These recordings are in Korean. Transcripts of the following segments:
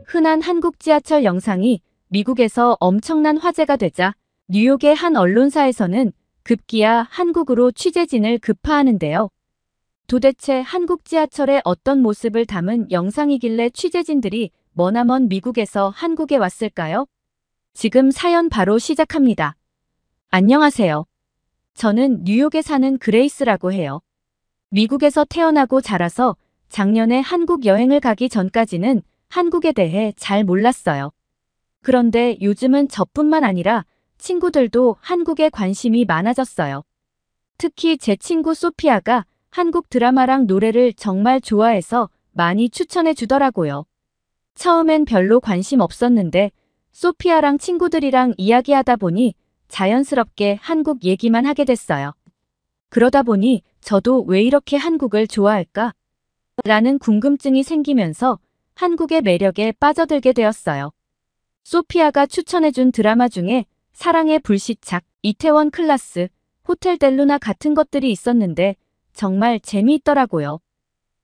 흔한 한국 지하철 영상이 미국에서 엄청난 화제가 되자 뉴욕의 한 언론사에서는 급기야 한국으로 취재진을 급파하는데요. 도대체 한국 지하철의 어떤 모습을 담은 영상이길래 취재진들이 머나먼 미국에서 한국에 왔을까요? 지금 사연 바로 시작합니다. 안녕하세요. 저는 뉴욕에 사는 그레이스라고 해요. 미국에서 태어나고 자라서 작년에 한국 여행을 가기 전까지는 한국에 대해 잘 몰랐어요. 그런데 요즘은 저뿐만 아니라 친구들도 한국에 관심이 많아졌어요. 특히 제 친구 소피아가 한국 드라마랑 노래를 정말 좋아해서 많이 추천해 주더라고요. 처음엔 별로 관심 없었는데 소피아랑 친구들이랑 이야기하다 보니 자연스럽게 한국 얘기만 하게 됐어요. 그러다 보니 저도 왜 이렇게 한국을 좋아할까? 라는 궁금증이 생기면서 한국의 매력에 빠져들게 되었어요. 소피아가 추천해준 드라마 중에 사랑의 불시착, 이태원 클라스, 호텔 델루나 같은 것들이 있었는데 정말 재미있더라고요.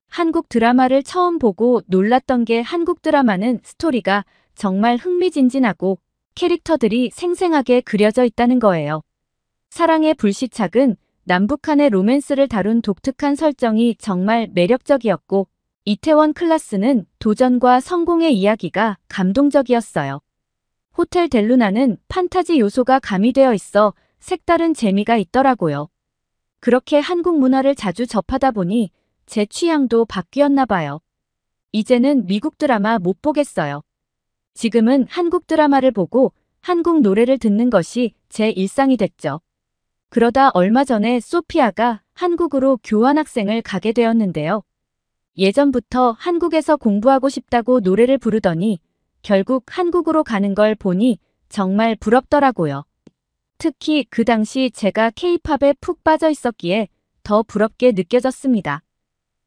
한국 드라마를 처음 보고 놀랐던 게 한국 드라마는 스토리가 정말 흥미진진하고 캐릭터들이 생생하게 그려져 있다는 거예요. 사랑의 불시착은 남북한의 로맨스를 다룬 독특한 설정이 정말 매력적이었고 이태원 클라스는 도전과 성공의 이야기가 감동적이었어요. 호텔 델루나는 판타지 요소가 가미되어 있어 색다른 재미가 있더라고요. 그렇게 한국 문화를 자주 접하다 보니 제 취향도 바뀌었나 봐요. 이제는 미국 드라마 못 보겠어요. 지금은 한국 드라마를 보고 한국 노래를 듣는 것이 제 일상이 됐죠. 그러다 얼마 전에 소피아가 한국으로 교환학생을 가게 되었는데요. 예전부터 한국에서 공부하고 싶다고 노래를 부르더니 결국 한국으로 가는 걸 보니 정말 부럽더라고요. 특히 그 당시 제가 K-팝에 푹 빠져 있었기에 더 부럽게 느껴졌습니다.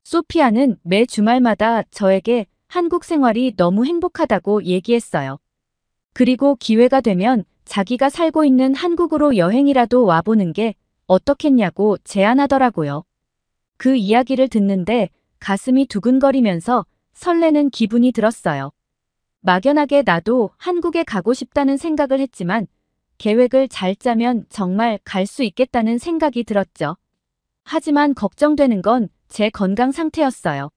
소피아는 매 주말마다 저에게 한국 생활이 너무 행복하다고 얘기했어요. 그리고 기회가 되면 자기가 살고 있는 한국으로 여행이라도 와보는 게 어떻겠냐고 제안하더라고요. 그 이야기를 듣는데 가슴이 두근거리면서 설레는 기분이 들었어요. 막연하게 나도 한국에 가고 싶다는 생각을 했지만 계획을 잘 짜면 정말 갈 수 있겠다는 생각이 들었죠. 하지만 걱정되는 건 제 건강 상태였어요.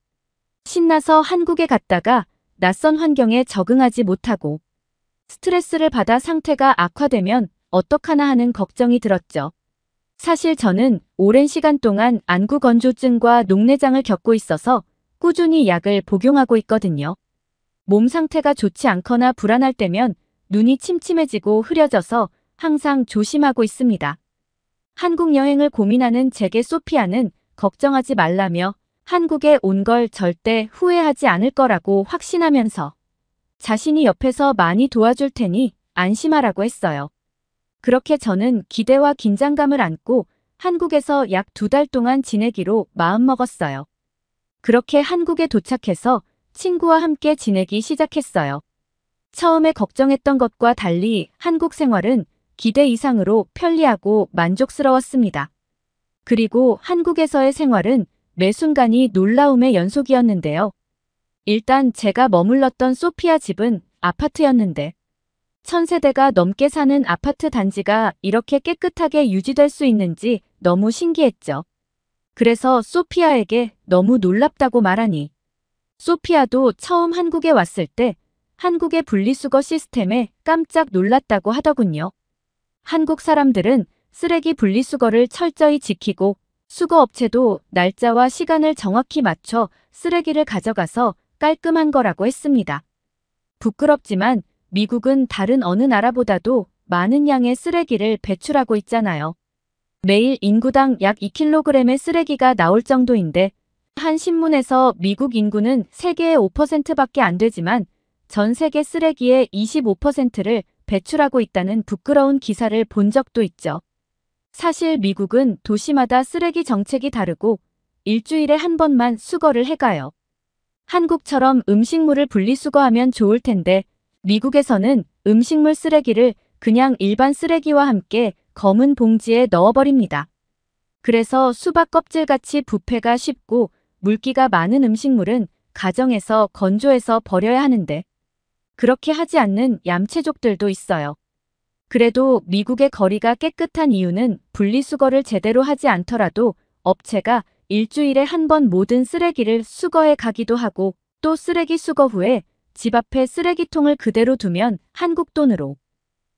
신나서 한국에 갔다가 낯선 환경에 적응하지 못하고 스트레스를 받아 상태가 악화되면 어떡하나 하는 걱정이 들었죠. 사실 저는 오랜 시간 동안 안구건조증과 녹내장을 겪고 있어서 꾸준히 약을 복용하고 있거든요. 몸 상태가 좋지 않거나 불안할 때면 눈이 침침해지고 흐려져서 항상 조심하고 있습니다. 한국 여행을 고민하는 제게 소피아는 걱정하지 말라며 한국에 온 걸 절대 후회하지 않을 거라고 확신하면서 자신이 옆에서 많이 도와줄 테니 안심하라고 했어요. 그렇게 저는 기대와 긴장감을 안고 한국에서 약 2달 동안 지내기로 마음먹었어요. 그렇게 한국에 도착해서 친구와 함께 지내기 시작했어요. 처음에 걱정했던 것과 달리 한국 생활은 기대 이상으로 편리하고 만족스러웠습니다. 그리고 한국에서의 생활은 매 순간이 놀라움의 연속이었는데요. 일단 제가 머물렀던 소피아 집은 아파트였는데 1000세대가 넘게 사는 아파트 단지가 이렇게 깨끗하게 유지될 수 있는지 너무 신기했죠. 그래서 소피아에게 너무 놀랍다고 말하니 소피아도 처음 한국에 왔을 때 한국의 분리수거 시스템에 깜짝 놀랐다고 하더군요. 한국 사람들은 쓰레기 분리수거를 철저히 지키고 수거업체도 날짜와 시간을 정확히 맞춰 쓰레기를 가져가서 깔끔한 거라고 했습니다. 부끄럽지만 미국은 다른 어느 나라보다도 많은 양의 쓰레기를 배출하고 있잖아요. 매일 인구당 약 2kg의 쓰레기가 나올 정도인데 한 신문에서 미국 인구는 세계의 5%밖에 안 되지만 전 세계 쓰레기의 25%를 배출하고 있다는 부끄러운 기사를 본 적도 있죠. 사실 미국은 도시마다 쓰레기 정책이 다르고 일주일에 한 번만 수거를 해가요. 한국처럼 음식물을 분리수거하면 좋을 텐데 미국에서는 음식물 쓰레기를 그냥 일반 쓰레기와 함께 검은 봉지에 넣어버립니다. 그래서 수박 껍질같이 부패가 쉽고 물기가 많은 음식물은 가정에서 건조해서 버려야 하는데 그렇게 하지 않는 얌체족들도 있어요. 그래도 미국의 거리가 깨끗한 이유는 분리수거를 제대로 하지 않더라도 업체가 일주일에 한 번 모든 쓰레기를 수거해 가기도 하고 또 쓰레기 수거 후에 집 앞에 쓰레기통을 그대로 두면 한국 돈으로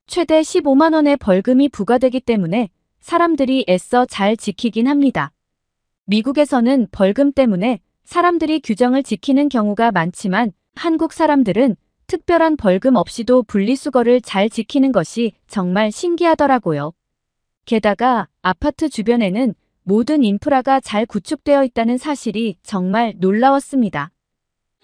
최대 15만 원의 벌금이 부과되기 때문에 사람들이 애써 잘 지키긴 합니다. 미국에서는 벌금 때문에 사람들이 규정을 지키는 경우가 많지만 한국 사람들은 특별한 벌금 없이도 분리수거를 잘 지키는 것이 정말 신기하더라고요. 게다가 아파트 주변에는 모든 인프라가 잘 구축되어 있다는 사실이 정말 놀라웠습니다.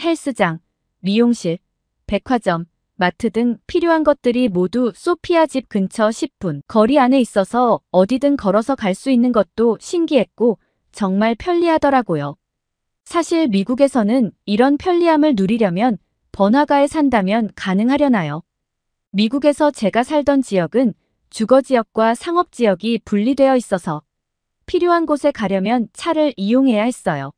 헬스장, 미용실, 백화점, 마트 등 필요한 것들이 모두 소피아 집 근처 10분 거리 안에 있어서 어디든 걸어서 갈 수 있는 것도 신기했고 정말 편리하더라고요. 사실 미국에서는 이런 편리함을 누리려면 번화가에 산다면 가능하려나요? 미국에서 제가 살던 지역은 주거지역과 상업지역이 분리되어 있어서 필요한 곳에 가려면 차를 이용해야 했어요.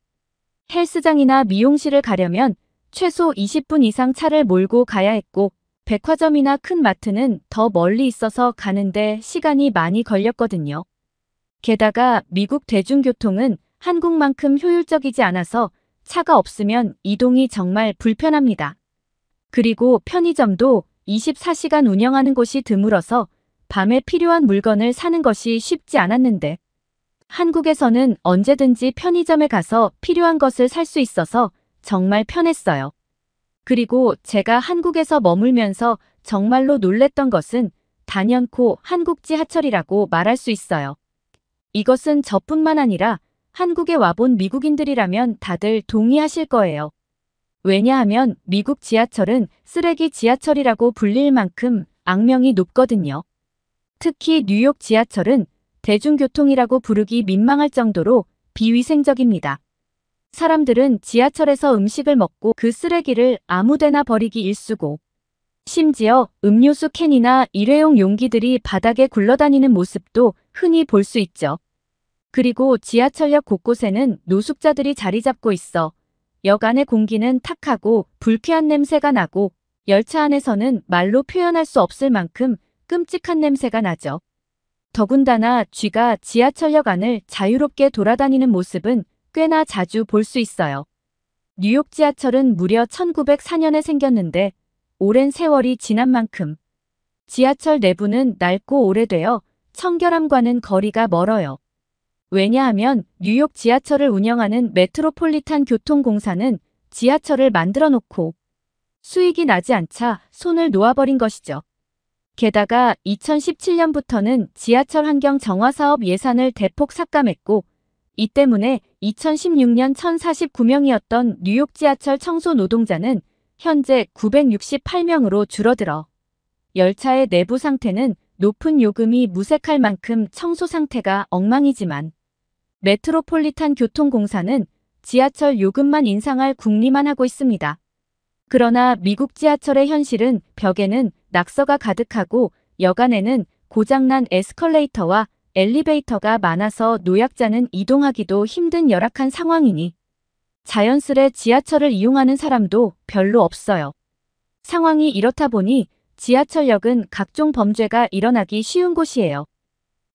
헬스장이나 미용실을 가려면 최소 20분 이상 차를 몰고 가야 했고 백화점이나 큰 마트는 더 멀리 있어서 가는데 시간이 많이 걸렸거든요. 게다가 미국 대중교통은 한국만큼 효율적이지 않아서 차가 없으면 이동이 정말 불편합니다. 그리고 편의점도 24시간 운영하는 곳이 드물어서 밤에 필요한 물건을 사는 것이 쉽지 않았는데 한국에서는 언제든지 편의점에 가서 필요한 것을 살 수 있어서 정말 편했어요. 그리고 제가 한국에서 머물면서 정말로 놀랬던 것은 단연코 한국 지하철이라고 말할 수 있어요. 이것은 저뿐만 아니라 한국에 와본 미국인들이라면 다들 동의하실 거예요. 왜냐하면 미국 지하철은 쓰레기 지하철이라고 불릴 만큼 악명이 높거든요. 특히 뉴욕 지하철은 대중교통이라고 부르기 민망할 정도로 비위생적입니다. 사람들은 지하철에서 음식을 먹고 그 쓰레기를 아무데나 버리기 일쑤고 심지어 음료수 캔이나 일회용 용기들이 바닥에 굴러다니는 모습도 흔히 볼 수 있죠. 그리고 지하철역 곳곳에는 노숙자들이 자리 잡고 있어 역 안의 공기는 탁하고 불쾌한 냄새가 나고 열차 안에서는 말로 표현할 수 없을 만큼 끔찍한 냄새가 나죠. 더군다나 쥐가 지하철역 안을 자유롭게 돌아다니는 모습은 꽤나 자주 볼 수 있어요. 뉴욕 지하철은 무려 1904년에 생겼는데 오랜 세월이 지난 만큼 지하철 내부는 낡고 오래되어 청결함과는 거리가 멀어요. 왜냐하면 뉴욕 지하철을 운영하는 메트로폴리탄 교통공사는 지하철을 만들어 놓고 수익이 나지 않자 손을 놓아버린 것이죠. 게다가 2017년부터는 지하철 환경 정화 사업 예산을 대폭 삭감했고 이 때문에 2016년 1049명이었던 뉴욕 지하철 청소 노동자는 현재 968명으로 줄어들어 열차의 내부 상태는 높은 요금이 무색할 만큼 청소 상태가 엉망이지만 메트로폴리탄 교통공사는 지하철 요금만 인상할 궁리만 하고 있습니다. 그러나 미국 지하철의 현실은 벽에는 낙서가 가득하고 여간에는 고장난 에스컬레이터와 엘리베이터가 많아서 노약자는 이동하기도 힘든 열악한 상황이니 자연스레 지하철을 이용하는 사람도 별로 없어요. 상황이 이렇다 보니 지하철역은 각종 범죄가 일어나기 쉬운 곳이에요.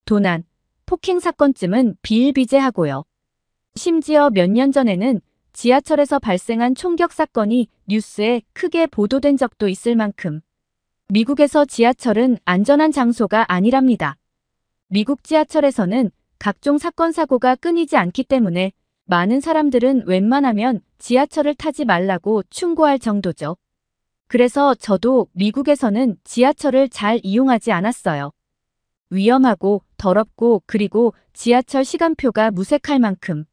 도난, 폭행 사건쯤은 비일비재하고요. 심지어 몇 년 전에는 지하철에서 발생한 총격 사건이 뉴스에 크게 보도된 적도 있을 만큼 미국에서 지하철은 안전한 장소가 아니랍니다. 미국 지하철에서는 각종 사건 사고가 끊이지 않기 때문에 많은 사람들은 웬만하면 지하철을 타지 말라고 충고할 정도죠. 그래서 저도 미국에서는 지하철을 잘 이용하지 않았어요. 위험하고 더럽고 그리고 지하철 시간표가 무색할 만큼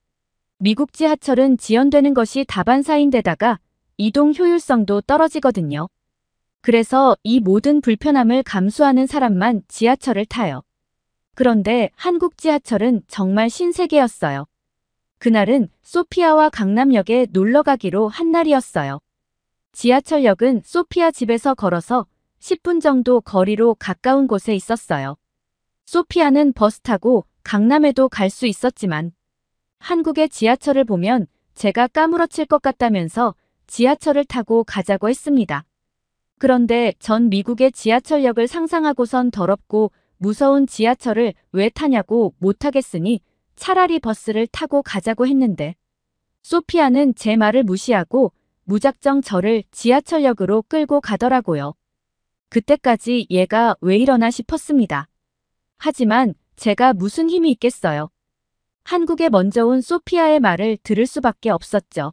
미국 지하철은 지연되는 것이 다반사인데다가 이동 효율성도 떨어지거든요. 그래서 이 모든 불편함을 감수하는 사람만 지하철을 타요. 그런데 한국 지하철은 정말 신세계였어요. 그날은 소피아와 강남역에 놀러 가기로 한 날이었어요. 지하철역은 소피아 집에서 걸어서 10분 정도 거리로 가까운 곳에 있었어요. 소피아는 버스 타고 강남에도 갈 수 있었지만 한국의 지하철을 보면 제가 까무러칠 것 같다면서 지하철을 타고 가자고 했습니다. 그런데 전 미국의 지하철역을 상상하고선 더럽고 무서운 지하철을 왜 타냐고 못하겠으니 차라리 버스를 타고 가자고 했는데 소피아는 제 말을 무시하고 무작정 저를 지하철역으로 끌고 가더라고요. 그때까지 얘가 왜 이러나 싶었습니다. 하지만 제가 무슨 힘이 있겠어요. 한국에 먼저 온 소피아의 말을 들을 수밖에 없었죠.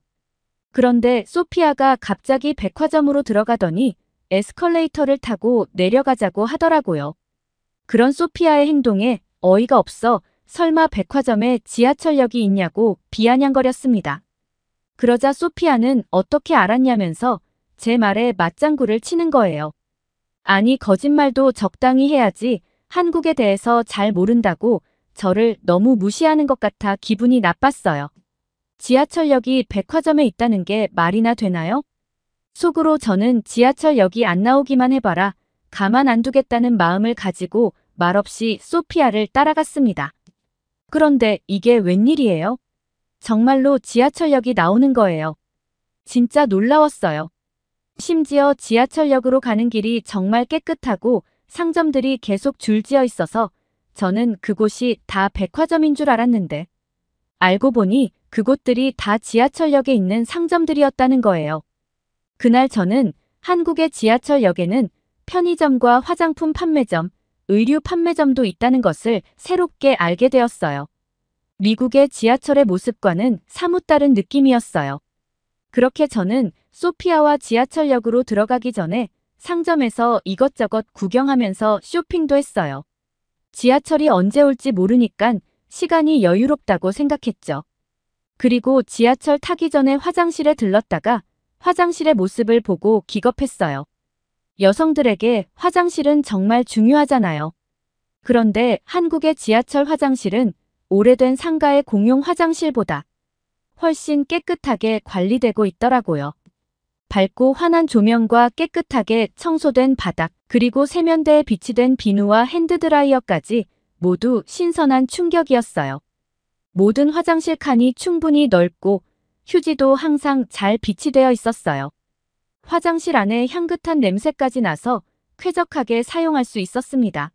그런데 소피아가 갑자기 백화점으로 들어가더니 에스컬레이터를 타고 내려가자고 하더라고요. 그런 소피아의 행동에 어이가 없어 설마 백화점에 지하철역이 있냐고 비아냥거렸습니다. 그러자 소피아는 어떻게 알았냐면서 제 말에 맞장구를 치는 거예요. 아니, 거짓말도 적당히 해야지 한국에 대해서 잘 모른다고 저를 너무 무시하는 것 같아 기분이 나빴어요. 지하철역이 백화점에 있다는 게 말이나 되나요? 속으로 저는 지하철역이 안 나오기만 해봐라 가만 안 두겠다는 마음을 가지고 말없이 소피아를 따라갔습니다. 그런데 이게 웬일이에요? 정말로 지하철역이 나오는 거예요. 진짜 놀라웠어요. 심지어 지하철역으로 가는 길이 정말 깨끗하고 상점들이 계속 줄지어 있어서 저는 그곳이 다 백화점인 줄 알았는데 알고 보니 그곳들이 다 지하철역에 있는 상점들이었다는 거예요. 그날 저는 한국의 지하철역에는 편의점과 화장품 판매점, 의류 판매점도 있다는 것을 새롭게 알게 되었어요. 미국의 지하철의 모습과는 사뭇 다른 느낌이었어요. 그렇게 저는 소피아와 지하철역으로 들어가기 전에 상점에서 이것저것 구경하면서 쇼핑도 했어요. 지하철이 언제 올지 모르니깐 시간이 여유롭다고 생각했죠. 그리고 지하철 타기 전에 화장실에 들렀다가 화장실의 모습을 보고 기겁했어요. 여성들에게 화장실은 정말 중요하잖아요. 그런데 한국의 지하철 화장실은 오래된 상가의 공용 화장실보다 훨씬 깨끗하게 관리되고 있더라고요. 밝고 환한 조명과 깨끗하게 청소된 바닥, 그리고 세면대에 비치된 비누와 핸드드라이어까지 모두 신선한 충격이었어요. 모든 화장실 칸이 충분히 넓고 휴지도 항상 잘 비치되어 있었어요. 화장실 안에 향긋한 냄새까지 나서 쾌적하게 사용할 수 있었습니다.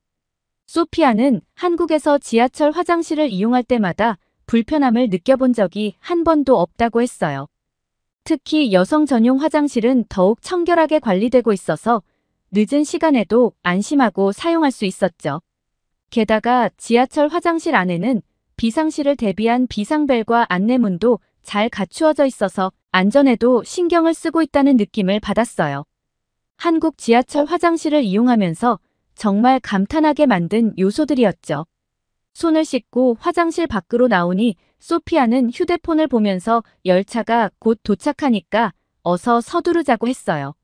소피아는 한국에서 지하철 화장실을 이용할 때마다 불편함을 느껴본 적이 한 번도 없다고 했어요. 특히 여성 전용 화장실은 더욱 청결하게 관리되고 있어서 늦은 시간에도 안심하고 사용할 수 있었죠. 게다가 지하철 화장실 안에는 비상시를 대비한 비상벨과 안내문도 잘 갖추어져 있어서 안전에도 신경을 쓰고 있다는 느낌을 받았어요. 한국 지하철 화장실을 이용하면서 정말 감탄하게 만든 요소들이었죠. 손을 씻고 화장실 밖으로 나오니 소피아는 휴대폰을 보면서 열차가 곧 도착하니까 어서 서두르자고 했어요.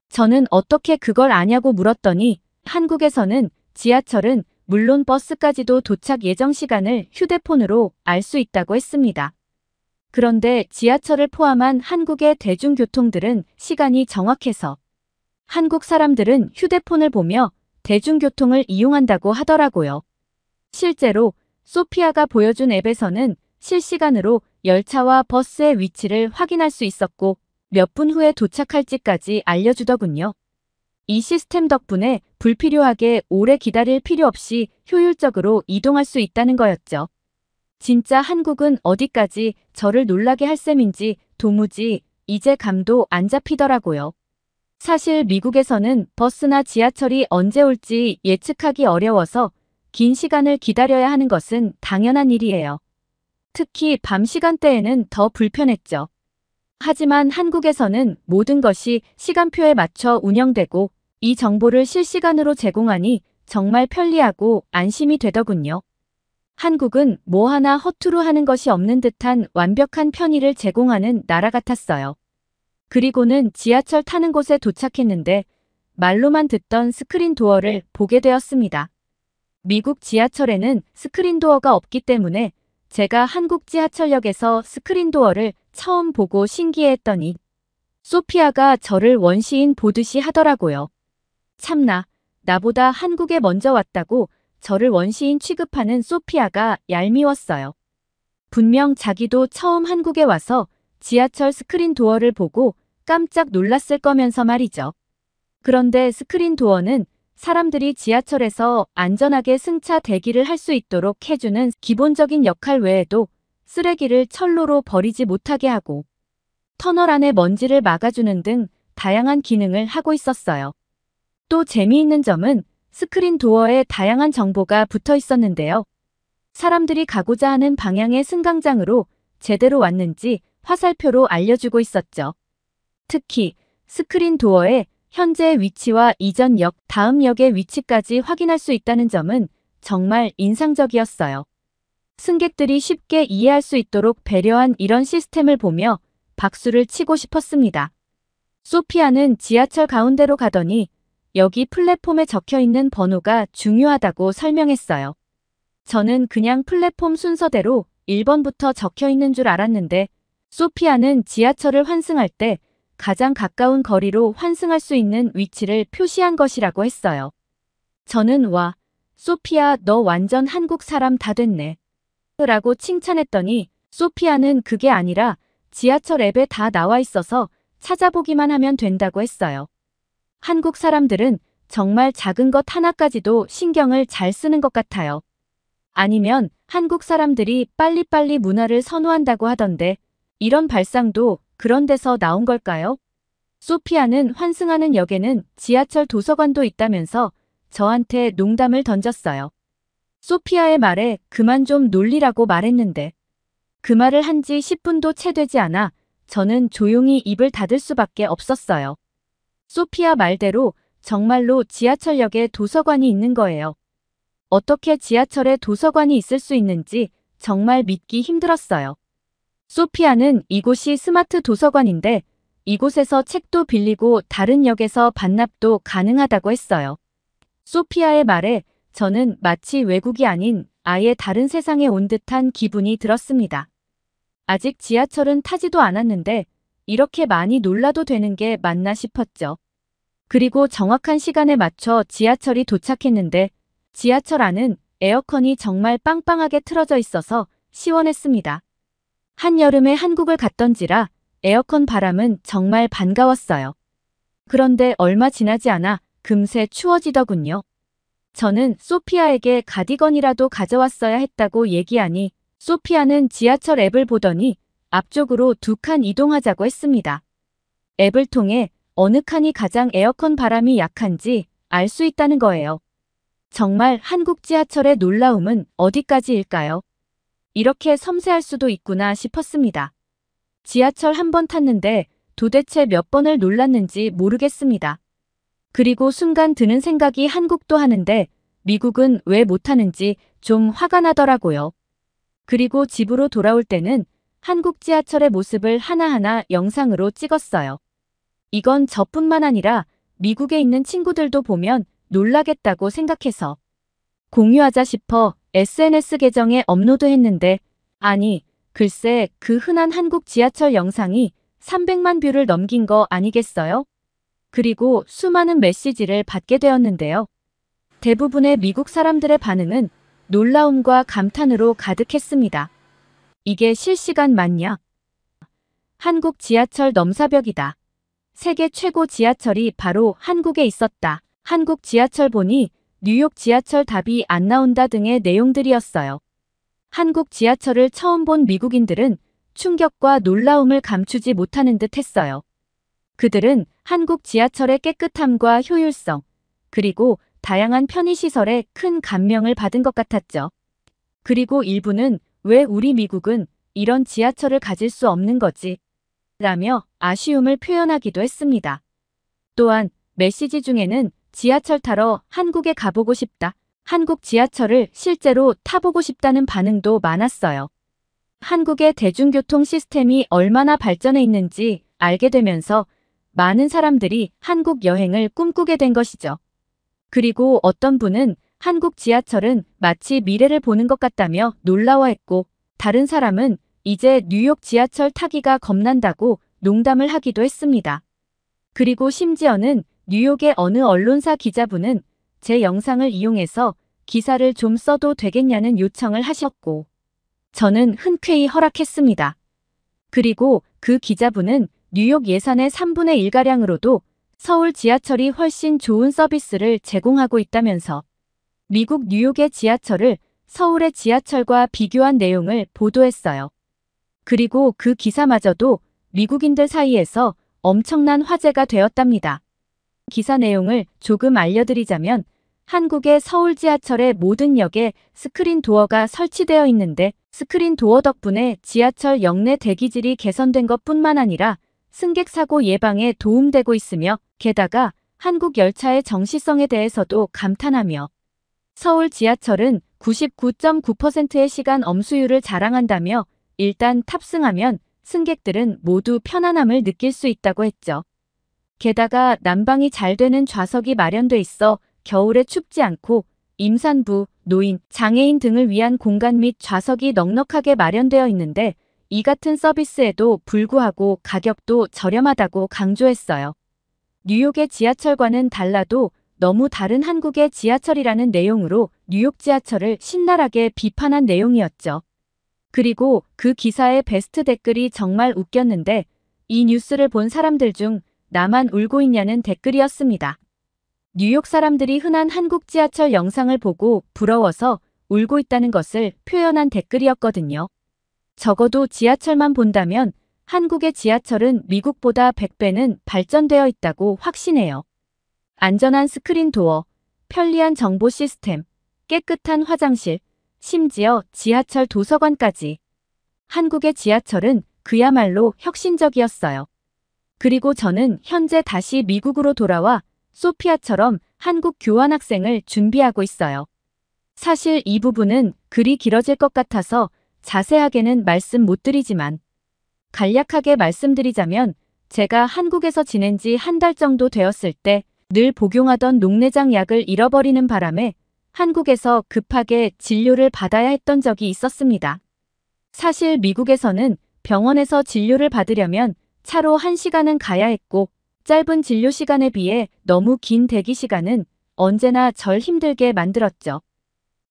저는 어떻게 그걸 아냐고 물었더니 한국에서는 지하철은 물론 버스까지도 도착 예정 시간을 휴대폰으로 알 수 있다고 했습니다. 그런데 지하철을 포함한 한국의 대중교통들은 시간이 정확해서 한국 사람들은 휴대폰을 보며 대중교통을 이용한다고 하더라고요. 실제로 소피아가 보여준 앱에서는 실시간으로 열차와 버스의 위치를 확인할 수 있었고 몇 분 후에 도착할지까지 알려주더군요. 이 시스템 덕분에 불필요하게 오래 기다릴 필요 없이 효율적으로 이동할 수 있다는 거였죠. 진짜 한국은 어디까지 저를 놀라게 할 셈인지 도무지 이제 감도 안 잡히더라고요. 사실 미국에서는 버스나 지하철이 언제 올지 예측하기 어려워서 긴 시간을 기다려야 하는 것은 당연한 일이에요. 특히 밤 시간대에는 더 불편했죠. 하지만 한국에서는 모든 것이 시간표에 맞춰 운영되고 이 정보를 실시간으로 제공하니 정말 편리하고 안심이 되더군요. 한국은 뭐 하나 허투루 하는 것이 없는 듯한 완벽한 편의를 제공하는 나라 같았어요. 그리고는 지하철 타는 곳에 도착했는데 말로만 듣던 스크린 도어를 보게 되었습니다. 미국 지하철에는 스크린 도어가 없기 때문에 제가 한국 지하철역에서 스크린 도어를 처음 보고 신기해했더니 소피아가 저를 원시인 보듯이 하더라고요. 참나, 나보다 한국에 먼저 왔다고 저를 원시인 취급하는 소피아가 얄미웠어요. 분명 자기도 처음 한국에 와서 지하철 스크린 도어를 보고 깜짝 놀랐을 거면서 말이죠. 그런데 스크린 도어는 사람들이 지하철에서 안전하게 승차 대기를 할 수 있도록 해주는 기본적인 역할 외에도 쓰레기를 철로로 버리지 못하게 하고 터널 안의 먼지를 막아주는 등 다양한 기능을 하고 있었어요. 또 재미있는 점은 스크린 도어에 다양한 정보가 붙어 있었는데요. 사람들이 가고자 하는 방향의 승강장으로 제대로 왔는지 화살표로 알려주고 있었죠. 특히 스크린 도어에 현재의 위치와 이전 역, 다음 역의 위치까지 확인할 수 있다는 점은 정말 인상적이었어요. 승객들이 쉽게 이해할 수 있도록 배려한 이런 시스템을 보며 박수를 치고 싶었습니다. 소피아는 지하철 가운데로 가더니 여기 플랫폼에 적혀 있는 번호가 중요하다고 설명했어요. 저는 그냥 플랫폼 순서대로 1번부터 적혀 있는 줄 알았는데 소피아는 지하철을 환승할 때 가장 가까운 거리로 환승할 수 있는 위치를 표시한 것이라고 했어요. 저는 와, 소피아 너 완전 한국 사람 다 됐네. 라고 칭찬했더니 소피아는 그게 아니라 지하철 앱에 다 나와 있어서 찾아보기만 하면 된다고 했어요. 한국 사람들은 정말 작은 것 하나까지도 신경을 잘 쓰는 것 같아요. 아니면 한국 사람들이 빨리빨리 문화를 선호한다고 하던데 이런 발상도 그런 데서 나온 걸까요? 소피아는 환승하는 역에는 지하철 도서관도 있다면서 저한테 농담을 던졌어요. 소피아의 말에 그만 좀 놀리라고 말했는데 그 말을 한 지 10분도 채 되지 않아 저는 조용히 입을 닫을 수밖에 없었어요. 소피아 말대로 정말로 지하철역에 도서관이 있는 거예요. 어떻게 지하철에 도서관이 있을 수 있는지 정말 믿기 힘들었어요. 소피아는 이곳이 스마트 도서관인데 이곳에서 책도 빌리고 다른 역에서 반납도 가능하다고 했어요. 소피아의 말에 저는 마치 외국이 아닌 아예 다른 세상에 온 듯한 기분이 들었습니다. 아직 지하철은 타지도 않았는데 이렇게 많이 놀라도 되는 게 맞나 싶었죠. 그리고 정확한 시간에 맞춰 지하철이 도착했는데 지하철 안은 에어컨이 정말 빵빵하게 틀어져 있어서 시원했습니다. 한여름에 한국을 갔던지라 에어컨 바람은 정말 반가웠어요. 그런데 얼마 지나지 않아 금세 추워지더군요. 저는 소피아에게 가디건이라도 가져왔어야 했다고 얘기하니 소피아는 지하철 앱을 보더니 앞쪽으로 2칸 이동하자고 했습니다. 앱을 통해 어느 칸이 가장 에어컨 바람이 약한지 알 수 있다는 거예요. 정말 한국 지하철의 놀라움은 어디까지일까요? 이렇게 섬세할 수도 있구나 싶었습니다. 지하철 한 번 탔는데 도대체 몇 번을 놀랐는지 모르겠습니다. 그리고 순간 드는 생각이 한국도 하는데 미국은 왜 못하는지 좀 화가 나더라고요. 그리고 집으로 돌아올 때는 한국 지하철의 모습을 하나하나 영상으로 찍었어요. 이건 저뿐만 아니라 미국에 있는 친구들도 보면 놀라겠다고 생각해서 공유하자 싶어 SNS 계정에 업로드했는데 아니, 글쎄 그 흔한 한국 지하철 영상이 300만 뷰를 넘긴 거 아니겠어요? 그리고 수많은 메시지를 받게 되었는데요. 대부분의 미국 사람들의 반응은 놀라움과 감탄으로 가득했습니다. 이게 실시간 맞냐? 한국 지하철 넘사벽이다. 세계 최고 지하철이 바로 한국에 있었다. 한국 지하철 보니 뉴욕 지하철 답이 안 나온다 등의 내용들이었어요. 한국 지하철을 처음 본 미국인들은 충격과 놀라움을 감추지 못하는 듯 했어요. 그들은 한국 지하철의 깨끗함과 효율성, 그리고 다양한 편의시설에 큰 감명을 받은 것 같았죠. 그리고 일부는 왜 우리 미국은 이런 지하철을 가질 수 없는 거지? 라며 아쉬움을 표현하기도 했습니다. 또한 메시지 중에는 지하철 타러 한국에 가보고 싶다. 한국 지하철을 실제로 타보고 싶다는 반응도 많았어요. 한국의 대중교통 시스템이 얼마나 발전해 있는지 알게 되면서 많은 사람들이 한국 여행을 꿈꾸게 된 것이죠. 그리고 어떤 분은 한국 지하철은 마치 미래를 보는 것 같다며 놀라워했고 다른 사람은 이제 뉴욕 지하철 타기가 겁난다고 농담을 하기도 했습니다. 그리고 심지어는 뉴욕의 어느 언론사 기자분은 제 영상을 이용해서 기사를 좀 써도 되겠냐는 요청을 하셨고 저는 흔쾌히 허락했습니다. 그리고 그 기자분은 뉴욕 예산의 3분의 1가량으로도 서울 지하철이 훨씬 좋은 서비스를 제공하고 있다면서 미국 뉴욕의 지하철을 서울의 지하철과 비교한 내용을 보도했어요. 그리고 그 기사마저도 미국인들 사이에서 엄청난 화제가 되었답니다. 기사 내용을 조금 알려드리자면 한국의 서울 지하철의 모든 역에 스크린 도어가 설치되어 있는데 스크린 도어 덕분에 지하철 역내 대기질이 개선된 것뿐만 아니라 승객 사고 예방에 도움되고 있으며 게다가 한국 열차의 정시성에 대해서도 감탄하며 서울 지하철은 99.9%의 시간 엄수율을 자랑한다며 일단 탑승하면 승객들은 모두 편안함을 느낄 수 있다고 했죠. 게다가 난방이 잘 되는 좌석이 마련돼 있어 겨울에 춥지 않고 임산부, 노인, 장애인 등을 위한 공간 및 좌석이 넉넉하게 마련되어 있는데 이 같은 서비스에도 불구하고 가격도 저렴하다고 강조했어요. 뉴욕의 지하철과는 달라도 너무 다른 한국의 지하철이라는 내용으로 뉴욕 지하철을 신랄하게 비판한 내용이었죠. 그리고 그 기사의 베스트 댓글이 정말 웃겼는데 이 뉴스를 본 사람들 중 나만 울고 있냐는 댓글이었습니다. 뉴욕 사람들이 흔한 한국 지하철 영상을 보고 부러워서 울고 있다는 것을 표현한 댓글이었거든요. 적어도 지하철만 본다면 한국의 지하철은 미국보다 100배는 발전되어 있다고 확신해요. 안전한 스크린 도어, 편리한 정보 시스템, 깨끗한 화장실, 심지어 지하철 도서관까지. 한국의 지하철은 그야말로 혁신적이었어요. 그리고 저는 현재 다시 미국으로 돌아와 소피아처럼 한국 교환학생을 준비하고 있어요. 사실 이 부분은 글이 길어질 것 같아서 자세하게는 말씀 못 드리지만 간략하게 말씀드리자면 제가 한국에서 지낸 지 한 달 정도 되었을 때 늘 복용하던 녹내장 약을 잃어버리는 바람에 한국에서 급하게 진료를 받아야 했던 적이 있었습니다. 사실 미국에서는 병원에서 진료를 받으려면 차로 1시간은 가야 했고 짧은 진료 시간에 비해 너무 긴 대기 시간은 언제나 절 힘들게 만들었죠.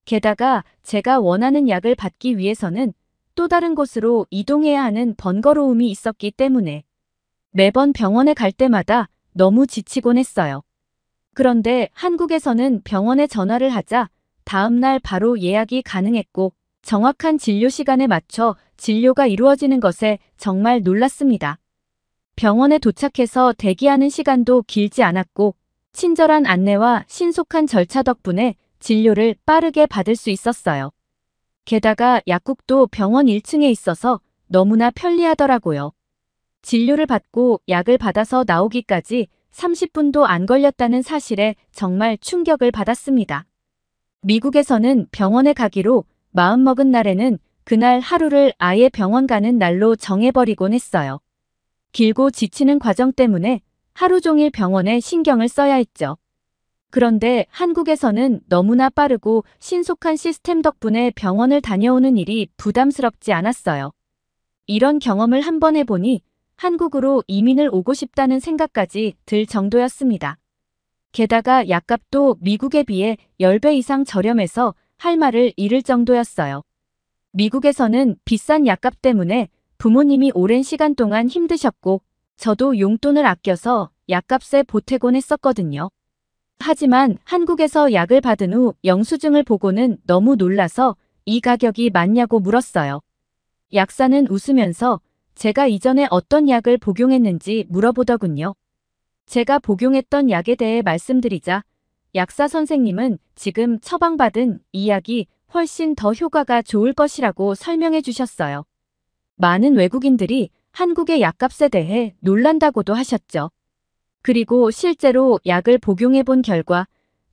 게다가 제가 원하는 약을 받기 위해서는 또 다른 곳으로 이동해야 하는 번거로움이 있었기 때문에 매번 병원에 갈 때마다 너무 지치곤 했어요. 그런데 한국에서는 병원에 전화를 하자 다음날 바로 예약이 가능했고 정확한 진료 시간에 맞춰 진료가 이루어지는 것에 정말 놀랐습니다. 병원에 도착해서 대기하는 시간도 길지 않았고 친절한 안내와 신속한 절차 덕분에 진료를 빠르게 받을 수 있었어요. 게다가 약국도 병원 1층에 있어서 너무나 편리하더라고요. 진료를 받고 약을 받아서 나오기까지 30분도 안 걸렸다는 사실에 정말 충격을 받았습니다. 미국에서는 병원에 가기로 마음먹은 날에는 그날 하루를 아예 병원 가는 날로 정해버리곤 했어요. 길고 지치는 과정 때문에 하루 종일 병원에 신경을 써야 했죠. 그런데 한국에서는 너무나 빠르고 신속한 시스템 덕분에 병원을 다녀오는 일이 부담스럽지 않았어요. 이런 경험을 한번 해보니 한국으로 이민을 오고 싶다는 생각까지 들 정도였습니다. 게다가 약값도 미국에 비해 10배 이상 저렴해서 할 말을 잃을 정도였어요. 미국에서는 비싼 약값 때문에 부모님이 오랜 시간 동안 힘드셨고 저도 용돈을 아껴서 약값에 보태곤 했었거든요. 하지만 한국에서 약을 받은 후 영수증을 보고는 너무 놀라서 이 가격이 맞냐고 물었어요. 약사는 웃으면서 제가 이전에 어떤 약을 복용했는지 물어보더군요. 제가 복용했던 약에 대해 말씀드리자 약사 선생님은 지금 처방받은 이 약이 훨씬 더 효과가 좋을 것이라고 설명해 주셨어요. 많은 외국인들이 한국의 약값에 대해 놀란다고도 하셨죠. 그리고 실제로 약을 복용해 본 결과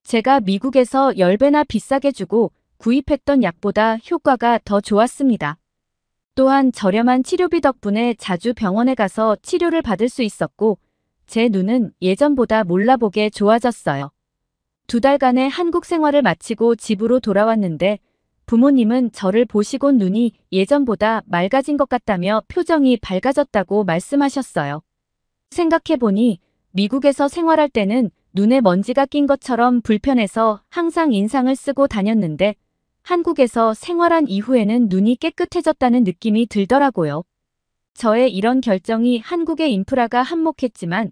제가 미국에서 10배나 비싸게 주고 구입했던 약보다 효과가 더 좋았습니다. 또한 저렴한 치료비 덕분에 자주 병원에 가서 치료를 받을 수 있었고 제 눈은 예전보다 몰라보게 좋아졌어요. 2달간의 한국 생활을 마치고 집으로 돌아왔는데 부모님은 저를 보시곤 눈이 예전보다 맑아진 것 같다며 표정이 밝아졌다고 말씀하셨어요. 생각해보니 미국에서 생활할 때는 눈에 먼지가 낀 것처럼 불편해서 항상 인상을 쓰고 다녔는데 한국에서 생활한 이후에는 눈이 깨끗해졌다는 느낌이 들더라고요. 저의 이런 결정이 한국의 인프라가 한몫했지만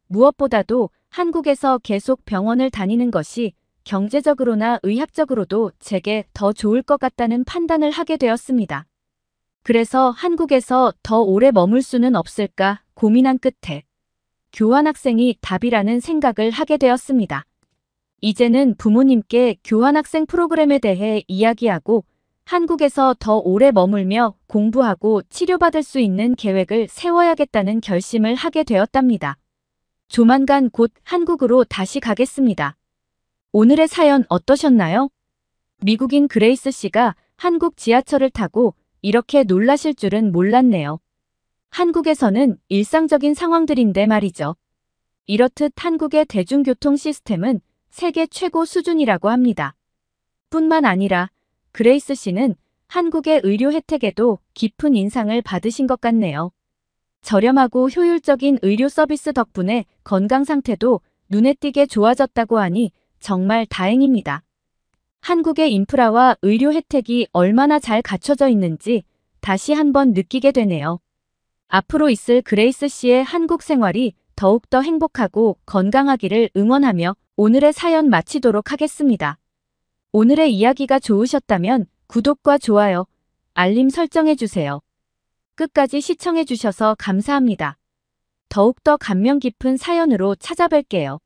무엇보다도 한국에서 계속 병원을 다니는 것이 경제적으로나 의학적으로도 제게 더 좋을 것 같다는 판단을 하게 되었습니다. 그래서 한국에서 더 오래 머물 수는 없을까 고민한 끝에 교환학생이 답이라는 생각을 하게 되었습니다. 이제는 부모님께 교환학생 프로그램에 대해 이야기하고 한국에서 더 오래 머물며 공부하고 치료받을 수 있는 계획을 세워야겠다는 결심을 하게 되었답니다. 조만간 곧 한국으로 다시 가겠습니다. 오늘의 사연 어떠셨나요? 미국인 그레이스 씨가 한국 지하철을 타고 이렇게 놀라실 줄은 몰랐네요. 한국에서는 일상적인 상황들인데 말이죠. 이렇듯 한국의 대중교통 시스템은 세계 최고 수준이라고 합니다. 뿐만 아니라 그레이스 씨는 한국의 의료 혜택에도 깊은 인상을 받으신 것 같네요. 저렴하고 효율적인 의료 서비스 덕분에 건강 상태도 눈에 띄게 좋아졌다고 하니 정말 다행입니다. 한국의 인프라와 의료 혜택이 얼마나 잘 갖춰져 있는지 다시 한번 느끼게 되네요. 앞으로 있을 그레이스 씨의 한국 생활이 더욱더 행복하고 건강하기를 응원하며 오늘의 사연 마치도록 하겠습니다. 오늘의 이야기가 좋으셨다면 구독과 좋아요, 알림 설정해주세요. 끝까지 시청해주셔서 감사합니다. 더욱더 감명 깊은 사연으로 찾아뵐게요.